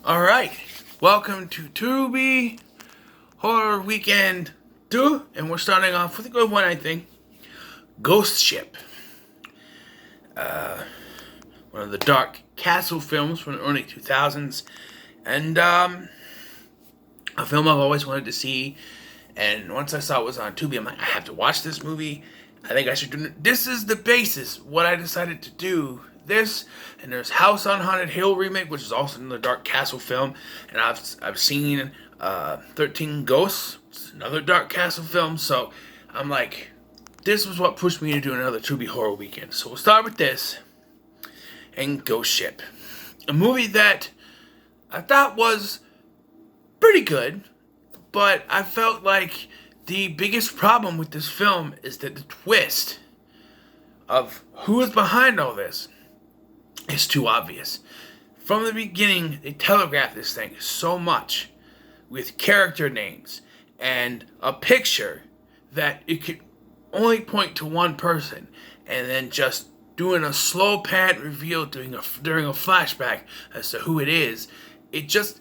Alright, welcome to Tubi Horror Weekend 2, and we're starting off with a good one, I think. Ghost Ship. One of the Dark Castle films from the early 2000s, and a film I've always wanted to see, and once I saw it was on Tubi, I'm like, I have to watch this movie. I think I should do it. This is the basis, what I decided to do. This, and there's House on Haunted Hill remake, which is also in the Dark Castle film, and I've seen 13 Ghosts, which is another Dark Castle film, so I'm like, this was what pushed me to do another Tubi Horror Weekend. So we'll start with this, and Ghost Ship. A movie that I thought was pretty good, but I felt like the biggest problem with this film is that the twist of who is behind all this is too obvious. From the beginning, they telegraph this thing so much with character names and a picture that it could only point to one person, and then just doing a slow pan reveal during a flashback as to who it is. It just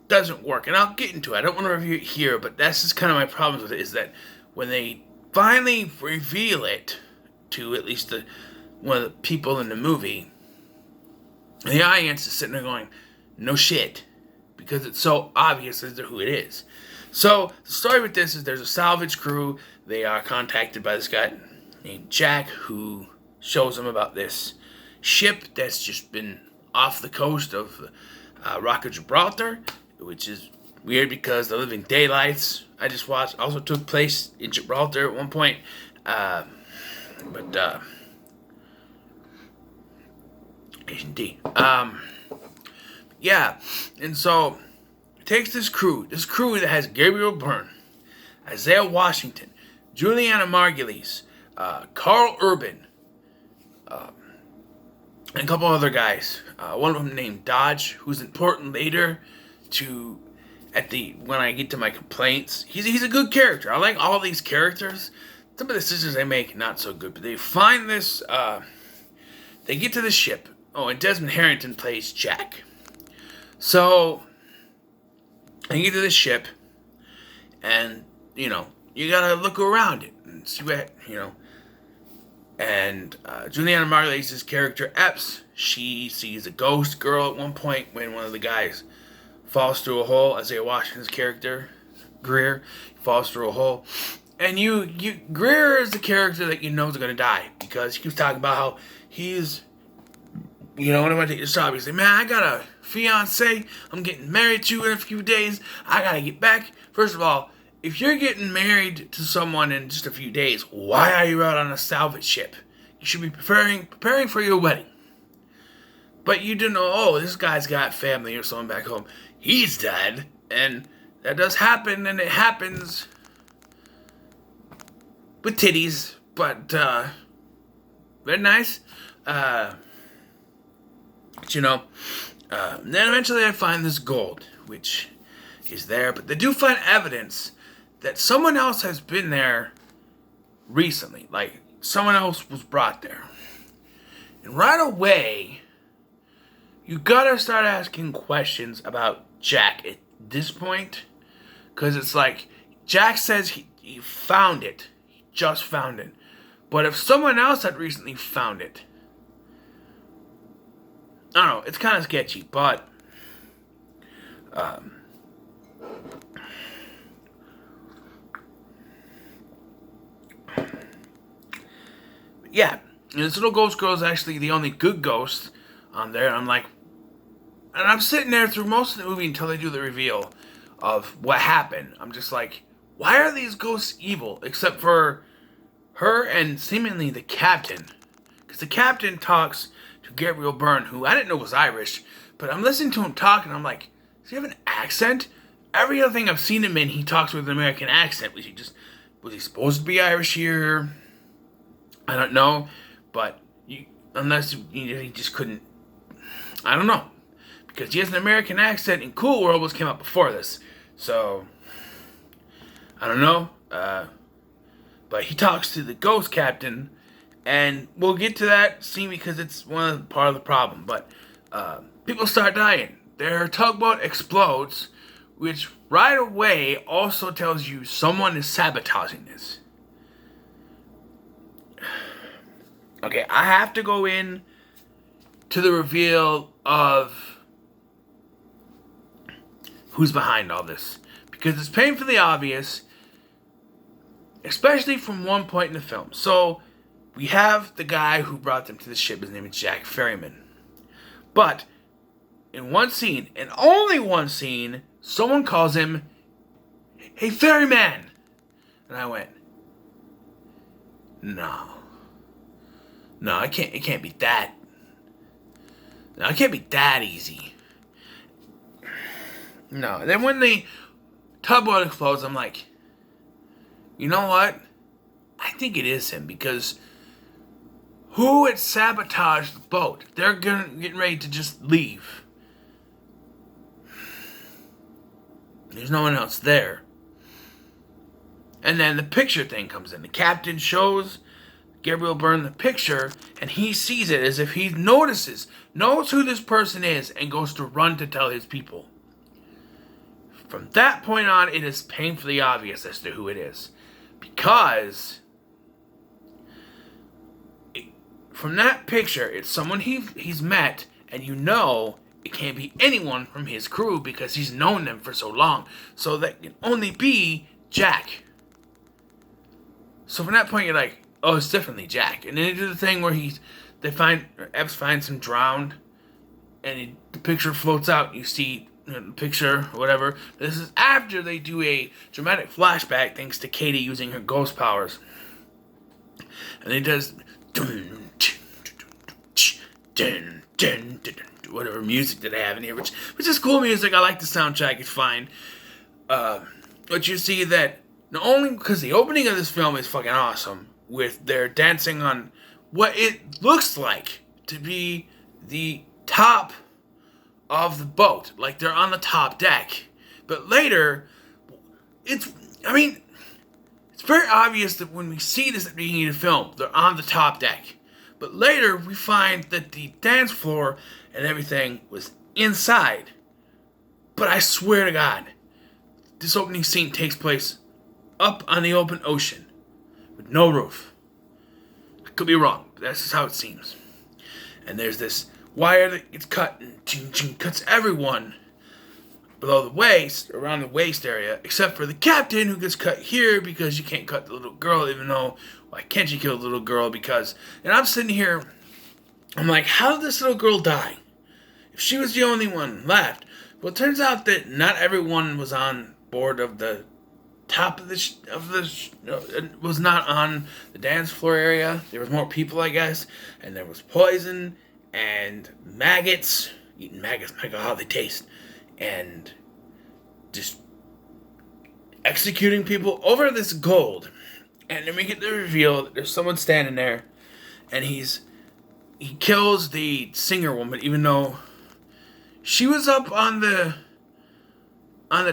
doesn't work, and I'll get into it. I don't want to review it here, but that's just kind of my problems with it, is that when they finally reveal it to at least one of the people in the movie, the audience is sitting there going, no shit, because it's so obvious as to who it is. So the story with this is there's a salvage crew. They are contacted by this guy named Jack, who shows them about this ship that's just been off the coast of Rock of Gibraltar, which is weird because The Living Daylights I just watched also took place in Gibraltar at one point. Asian D. Yeah, and so it takes this crew that has Gabriel Byrne, Isaiah Washington, Juliana Margulies, Carl Urban, and a couple other guys. One of them named Dodge, who's important later when I get to my complaints. He's a good character. I like all these characters. Some of the decisions they make, not so good. But they find this, they get to the ship. Oh, and Desmond Harrington plays Jack. So, they get to the ship, and, you gotta look around it and see what, And Juliana Margulies' character, Epps, she sees a ghost girl at one point when one of the guys falls through a hole. Isaiah Washington's character, Greer, falls through a hole. And Greer is the character that is going to die, because he keeps talking about how he's, when I'm going to take this job, he's like, man, I got a fiance I'm getting married to in a few days. I got to get back. First of all, if you're getting married to someone in just a few days, why are you out on a salvage ship? You should be preparing for your wedding. But you didn't know, oh, this guy's got family or someone back home. He's dead. And that does happen, and it happens with titties, but very nice. Then eventually I find this gold, which is there, but they do find evidence that someone else has been there recently. Like, someone else was brought there. And right away, you gotta start asking questions about Jack at this point. Because it's like, Jack says he found it. He just found it. But if someone else had recently found it, I don't know, it's kind of sketchy, but yeah, and this little ghost girl is actually the only good ghost on there. And I'm sitting there through most of the movie until they do the reveal of what happened. I'm just like, why are these ghosts evil? Except for her and seemingly the captain. Because the captain talks to Gabriel Byrne, who I didn't know was Irish, but I'm listening to him talk, and I'm like, does he have an accent? Every other thing I've seen him in, he talks with an American accent. Was he supposed to be Irish here? I don't know, but unless he just couldn't, I don't know, because he has an American accent, and Cool World came out before this, so I don't know, but he talks to the ghost captain, and we'll get to that scene because it's part of the problem, but people start dying. their tugboat explodes, which right away also tells you someone is sabotaging this. Okay, I have to go in to the reveal of who's behind all this, because it's painfully obvious, especially from one point in the film. So we have the guy who brought them to the ship. His name is Jack Ferryman. But in one scene, and only one scene, someone calls him, "Hey, Ferryman!" And I went, no, it can't be that. No, it can't be that easy. No. And then when the tugboat explodes, I'm like, you know what? I think it is him, because who had sabotaged the boat? They're getting ready to just leave. There's no one else there. And then the picture thing comes in. The captain shows Gabriel Byrne the picture, and he sees it as if he knows who this person is, and goes to run to tell his people. From that point on, it is painfully obvious as to who it is. Because from that picture, it's someone he's met, and you know it can't be anyone from his crew because he's known them for so long. So that can only be Jack. So from that point, you're like, oh, it's definitely Jack. And then they do the thing where Epps finds him drowned, and the picture floats out. You see the picture, or whatever. This is after they do a dramatic flashback thanks to Katie using her ghost powers. And it does whatever music that I have in here, which is cool music. I like the soundtrack. It's fine. But you see that not only because the opening of this film is fucking awesome, with their dancing on what it looks like to be the top of the boat, like they're on the top deck. But later, it's very obvious that when we see this at the beginning of the film, they're on the top deck. But later, we find that the dance floor and everything was inside. But I swear to God, this opening scene takes place up on the open ocean with no roof. I could be wrong, but that's just how it seems. And there's this wire that gets cut and cuts everyone below the waist, around the waist area, except for the captain, who gets cut here because you can't cut the little girl, even though, why can't you kill the little girl? Because, and I'm sitting here, I'm like, how did this little girl die? If she was the only one left. Well, it turns out that not everyone was on board of the top of was not on the dance floor area. There was more people, I guess, and there was poison and maggots. Eating maggots, my God, how they taste. And just executing people over this gold. And then we get the reveal that there's someone standing there, and he kills the singer woman, even though she was up on the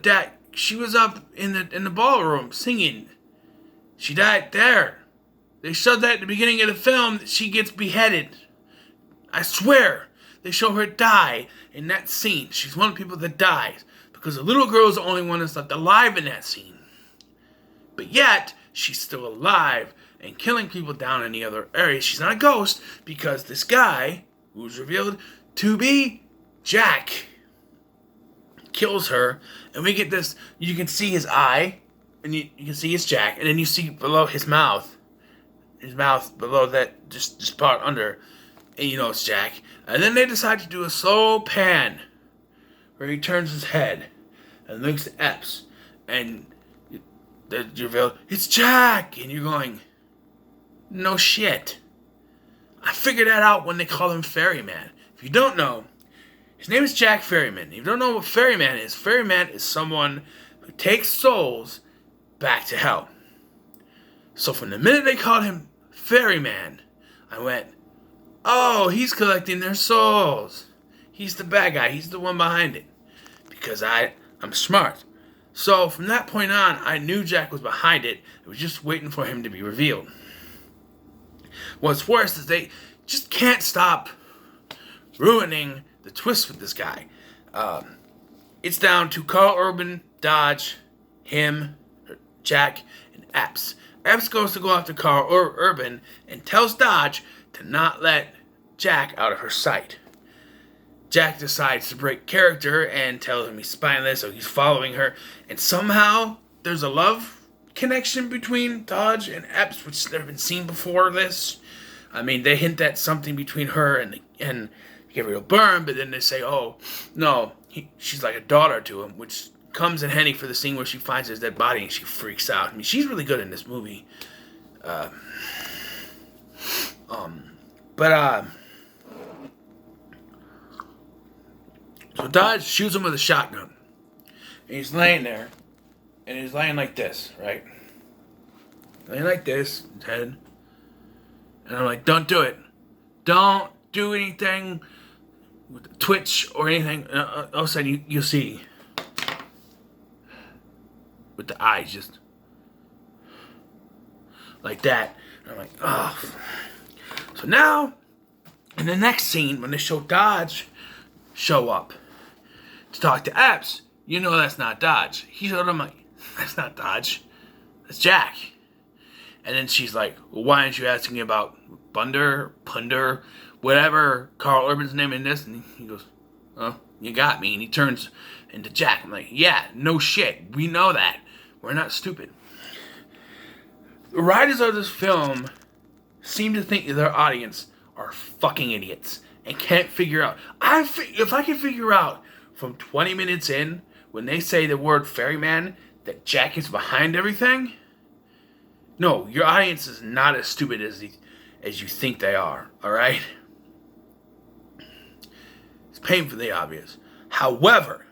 deck. She was up in the ballroom singing. She died there. They showed that at the beginning of the film that she gets beheaded. I swear, they show her die in that scene. She's one of the people that dies because the little girl is the only one that's left alive in that scene. But yet, she's still alive and killing people down in the other areas. She's not a ghost because this guy, who's revealed to be Jack, kills her, and we get this. You can see his eye, and you can see his Jack, and then you see below his mouth below that just part under, and you know it's Jack. And then they decide to do a slow pan where he turns his head and looks at Epps, and you reveal it's Jack, and you're going, no shit. I figured that out when they call him Ferryman. If you don't know, his name is Jack Ferryman. If you don't know what Ferryman is someone who takes souls back to hell. So from the minute they called him Ferryman, I went, oh, he's collecting their souls. He's the bad guy. He's the one behind it. Because I'm smart. So from that point on, I knew Jack was behind it. I was just waiting for him to be revealed. What's worse is they just can't stop ruining the twist with this guy. It's down to Carl Urban, Dodge, him, Jack, and Epps. Epps goes to go after Carl Urban and tells Dodge to not let Jack out of her sight. Jack decides to break character and tells him he's spineless, so he's following her. And somehow there's a love connection between Dodge and Epps, which has never been seen before this. I mean, they hint at something between her and Gabriel Byrne, but then they say, oh, no, she's like a daughter to him, which comes in handy for the scene where she finds his dead body and she freaks out. I mean, she's really good in this movie. So Dodge shoots him with a shotgun. And he's laying there. And he's laying like this, right? Laying like this, his head. And I'm like, don't do it. Don't do anything with the twitch or anything. All of a sudden, you'll see. With the eyes, just like that. And I'm like, oh. So now, in the next scene, when they show Dodge show up to talk to Epps, you know that's not Dodge. He showed him like, that's not Dodge. That's Jack. And then she's like, well, why aren't you asking about Punder, whatever Carl Urban's name in this? And he goes, oh, you got me. And he turns into Jack. I'm like, yeah, no shit. We know that. We're not stupid. The writers of this film seem to think that their audience are fucking idiots and can't figure out. If I can figure out from 20 minutes in, when they say the word ferryman, that Jack is behind everything. No, your audience is not as stupid as you think they are, alright? It's painfully obvious. However,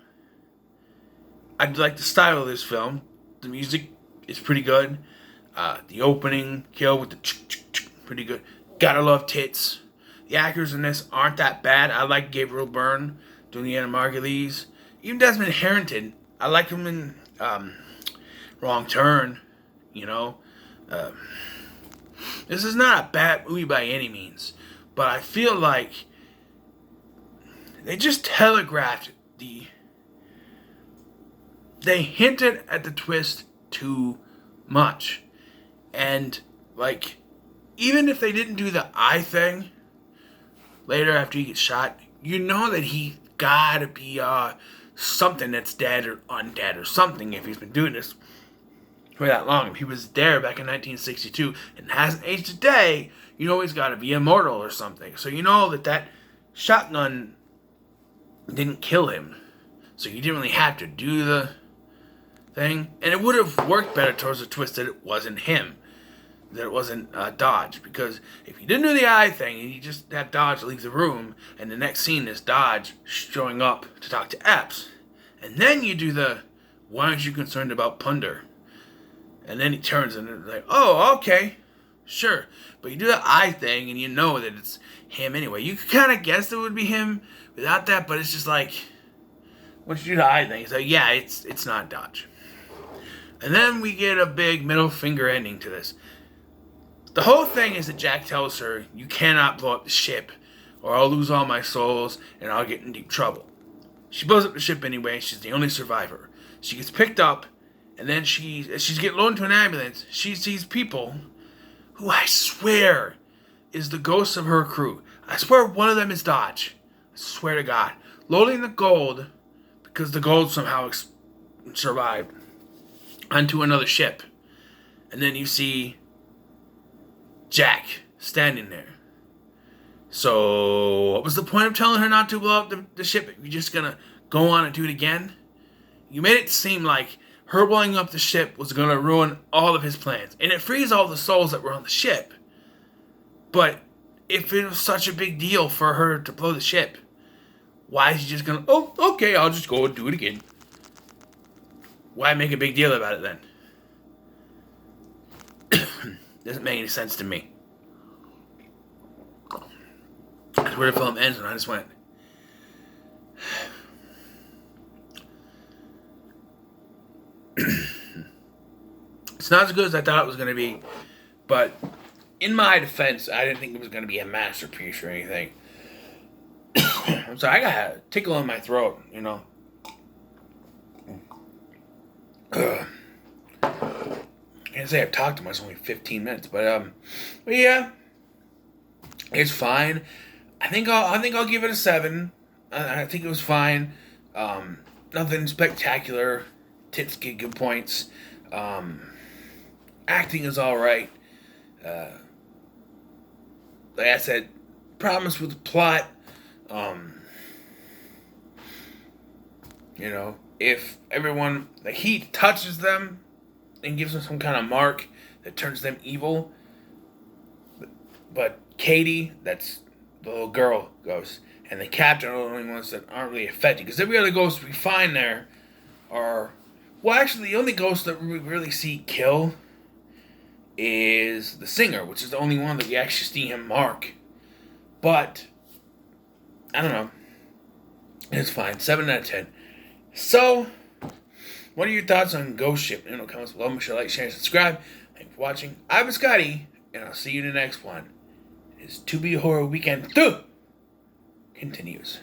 I like the style of this film. The music is pretty good. The opening kill with the pretty good. Gotta love tits. The actors in this aren't that bad. I like Gabriel Byrne doing the Anna Margulies. Even Desmond Harrington. I like him in Wrong Turn. You know. This is not a bad movie by any means. But I feel like they just telegraphed they hinted at the twist too much. And, like, even if they didn't do the eye thing later after he gets shot, you know that he gotta be something that's dead or undead or something if he's been doing this for that long. If he was there back in 1962 and hasn't aged a day, you know he's gotta be immortal or something. So you know that shotgun didn't kill him. So you didn't really have to do the thing. And it would have worked better towards the twist that it wasn't him. That it wasn't Dodge. Because if you didn't do the eye thing and you just have Dodge leave the room and the next scene is Dodge showing up to talk to Epps. And then you do the, why aren't you concerned about Punder? And then he turns and it's like, oh, okay. Sure. But you do the eye thing and you know that it's him anyway. You could kind of guess it would be him without that, but it's just like, once you do the eye thing, it's like, yeah, it's not Dodge. And then we get a big middle finger ending to this. The whole thing is that Jack tells her, you cannot blow up the ship, or I'll lose all my souls, and I'll get in deep trouble. She blows up the ship anyway, she's the only survivor. She gets picked up, and then as she's getting loaded into an ambulance, she sees people who I swear is the ghosts of her crew. I swear one of them is Dodge. I swear to God. Loading the gold, because the gold somehow survived, onto another ship. And then you see Jack standing there. So, what was the point of telling her not to blow up the ship? You're just gonna go on and do it again? You made it seem like her blowing up the ship was gonna ruin all of his plans. And it frees all the souls that were on the ship. But if it was such a big deal for her to blow the ship, why is he just gonna, oh, okay, I'll just go and do it again? Why make a big deal about it then? Doesn't make any sense to me. That's where the film ends, and I just went, it's not as good as I thought it was going to be, but in my defense, I didn't think it was going to be a masterpiece or anything. I'm sorry, I got a tickle in my throat, Ugh. I can't say I've talked too much, only 15 minutes, but yeah, it's fine. I think I'll give it a 7. I think it was fine. Nothing spectacular. Tits get good points. Acting is all right. Like I said, problems with the plot. Um, if everyone like he touches them and gives them some kind of mark that turns them evil, but Katie, that's the little girl ghost, and the captain are the only ones that aren't really affected. Because every other ghost we find there are, well, actually, the only ghost that we really see kill is the singer, which is the only one that we actually see him mark. But I don't know. It's fine. 7 out of 10. So, what are your thoughts on Ghost Ship? In the comments below. Make sure to like, share, and subscribe. Thanks for watching. I've been Scotty, and I'll see you in the next one. It's Tubi Horror Weekend 2 continues.